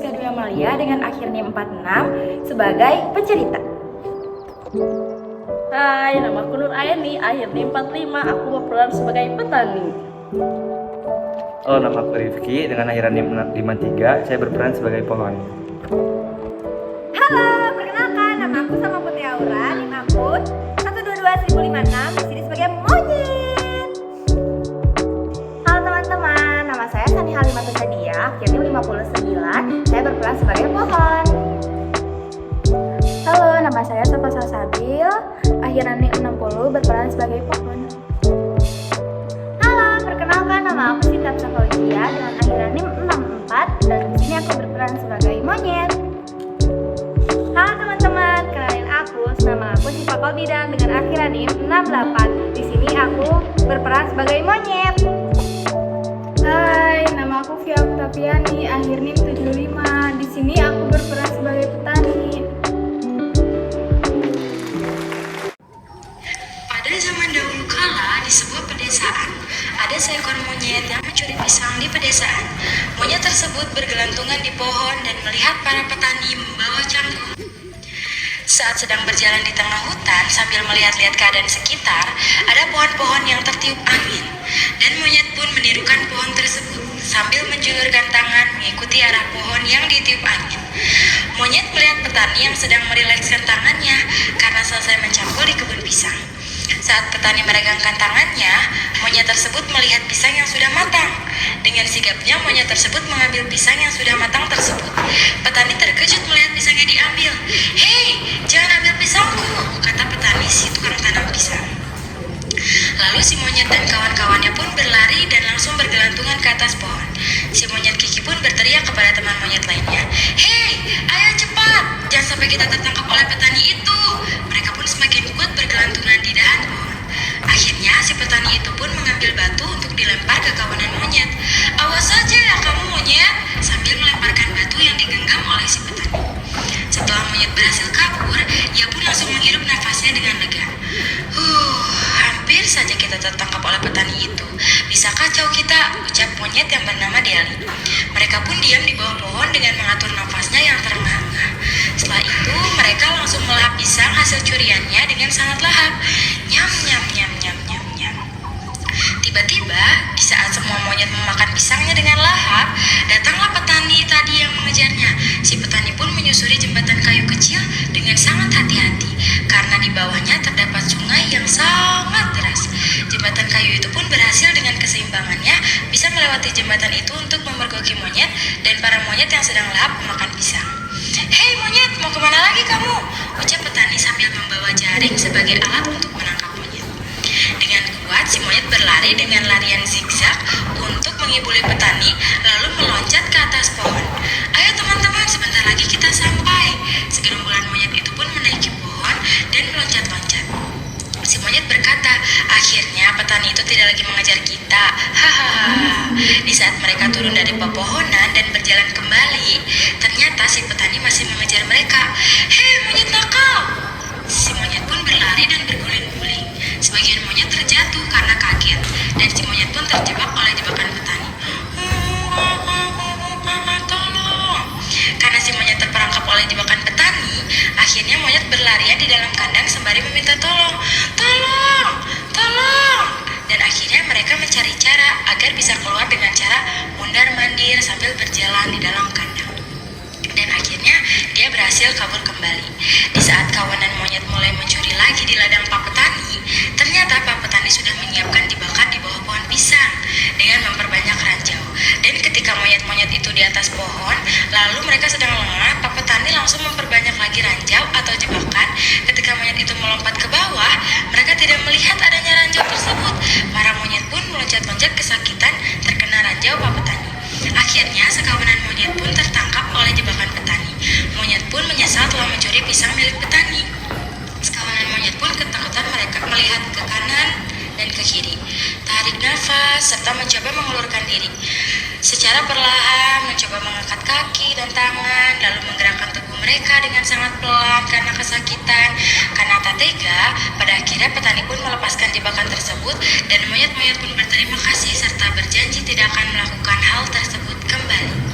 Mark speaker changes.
Speaker 1: Rizka Dwi Amalia dengan akhir NIM 46 sebagai pencerita.
Speaker 2: Hai, nama aku Nur Ayani, akhir NIM 45, aku berperan sebagai petani.
Speaker 3: Halo, nama aku Rifki dengan akhiran NIM 53, saya berperan sebagai pohon.
Speaker 1: Halo, perkenalkan nama aku sama Putri Aura, NIM aku 122.056, di sini sebagai monyet. Halo teman-teman, nama saya Sani Halimatu Sadia, akhir NIM 59, saya berperan sebagai pohon.
Speaker 4: Halo, nama saya Safa Salsabil, akhiran NIM 60, berperan sebagai pohon.
Speaker 1: Halo, perkenalkan nama aku Sinta Safawijia dengan akhiran NIM 64 dan di sini aku berperan sebagai monyet. Halo teman-teman, kenalin aku, nama aku Siva Kolbidan dengan akhiran NIM 68. Di sini aku berperan sebagai monyet.
Speaker 4: Hai, nama aku Via Oktaviani, akhir NIM 75. Di sini aku berperan sebagai petani.
Speaker 5: Pada zaman dahulu kala, di sebuah pedesaan, ada seekor monyet yang mencuri pisang di pedesaan. Monyet tersebut bergelantungan di pohon dan melihat para petani membawa cangkul. Saat sedang berjalan di tengah hutan sambil melihat-lihat keadaan sekitar, ada pohon-pohon yang tertiup angin. Dan monyet pun menirukan pohon tersebut sambil menjulurkan tangan mengikuti arah pohon yang ditiup angin. Monyet melihat petani yang sedang merilekskan tangannya karena selesai mencangkul di kebun pisang. Saat petani meregangkan tangannya, monyet tersebut melihat pisang yang sudah matang. Dengan sigapnya, monyet tersebut mengambil pisang yang sudah matang tersebut. Petani terkejut melihat pisangnya diambil. "Hei, jangan ambil pisangku," kata petani si tukang tanam pisang. Lalu si monyet dan kawan-kawannya pun berlari dan langsung bergelantungan ke atas pohon. Si monyet Kiki pun berteriak kepada teman monyet lainnya, "Hei, ayo cepat, jangan sampai kita tertangkap oleh petani itu." Mereka pun semakin kuat bergelantungan di dahan pohon. Akhirnya si petani itu pun mengambil batu untuk dilempar ke kawanan monyet. "Awas saja ya kamu monyet," sambil melemparkan batu yang digenggam oleh si petani. Setelah monyet berhasil kabur, ia pun langsung menghirup nafasnya dengan lega. Hampir saja kita tertangkap oleh petani itu. Bisa kacau kita, ucap monyet yang bernama Deli. Mereka pun diam di bawah pohon dengan mengatur nafasnya yang terengah-engah. Setelah itu, mereka langsung melahap pisang hasil curiannya dengan sangat lahap. Nyam, nyam, nyam, nyam, nyam, nyam. Tiba-tiba, di saat semua monyet memakan pisangnya dengan lahap, datanglah petani tadi yang mengejarnya. Si petani pun menyusuri jembatan kayu kecil dengan sangat hati-hati, karena di bawahnya terdapat sungai yang sangat deras. Jembatan kayu itu pun berhasil dengan keseimbangannya bisa melewati jembatan itu untuk memergoki monyet dan para monyet yang sedang lahap memakan pisang. "Hei monyet, mau kemana lagi kamu?" ucap petani sambil membawa jaring sebagai alat untuk menangkap monyet. Dengan kuat, si monyet berlari dengan larian zigzag untuk mengibuli petani, lalu meloncat ke atas pohon. "Ayo teman-teman, sebentar lagi kita sampai." Segerombolan monyet itu pun menaiki pohon dan meloncat-loncat. Si monyet berkata, "Akhirnya petani itu tidak lagi mengejar kita. Hahaha." Di saat mereka turun dari pepohonan dan berjalan kembali, ternyata si petani masih mengejar mereka. "Hei monyet nakal!" Si monyet pun berlari dan berguling-guling. Sebagian monyet terjatuh karena kaget, dan si monyet pun terjebak oleh jebakan petani. "Tolong!" Karena si monyet terperangkap oleh jebakan petani, akhirnya monyet berlarian di dalam kandang sembari meminta tolong. "Tolong! Tolong!" Dan akhirnya mereka mencari cara agar bisa keluar dengan cara mundar-mandir sambil berjalan di dalam kandang. Dan akhirnya dia berhasil kabur kembali. Di saat kawanan monyet mulai mencuri lagi di ladang Pak Petani, ternyata Pak Petani sudah menyiapkan jebakan di bawah pohon pisang dengan memperbanyak ranjau. Dan ketika monyet-monyet itu di atas pohon, lalu mereka sedang lengah, Pak Petani langsung memperbanyak lagi ranjau atau jebakan. Ketika monyet itu melompat ke bawah, mereka tidak melihat adanya ranjau tersebut. Para monyet pun meloncat-loncat kesakitan terkena ranjau Pak Petani. Akhirnya sekawanan monyet pun tertangkap oleh jebakan petani. Monyet pun menyesal telah mencuri pisang milik petani. Sekawanan monyet pun ketakutan mereka melihat ke kanan dan ke kiri, tarik nafas serta mencoba mengulurkan diri. Secara perlahan mencoba mengangkat kaki dan tangan, lalu menggerakkan tubuh mereka dengan sangat pelan karena kesakitan. Karena tak tega, pada akhirnya petani pun melepaskan jebakan tersebut dan monyet-monyet pun berterima kasih serta berjanji tidak akan melakukan hal tersebut kembali.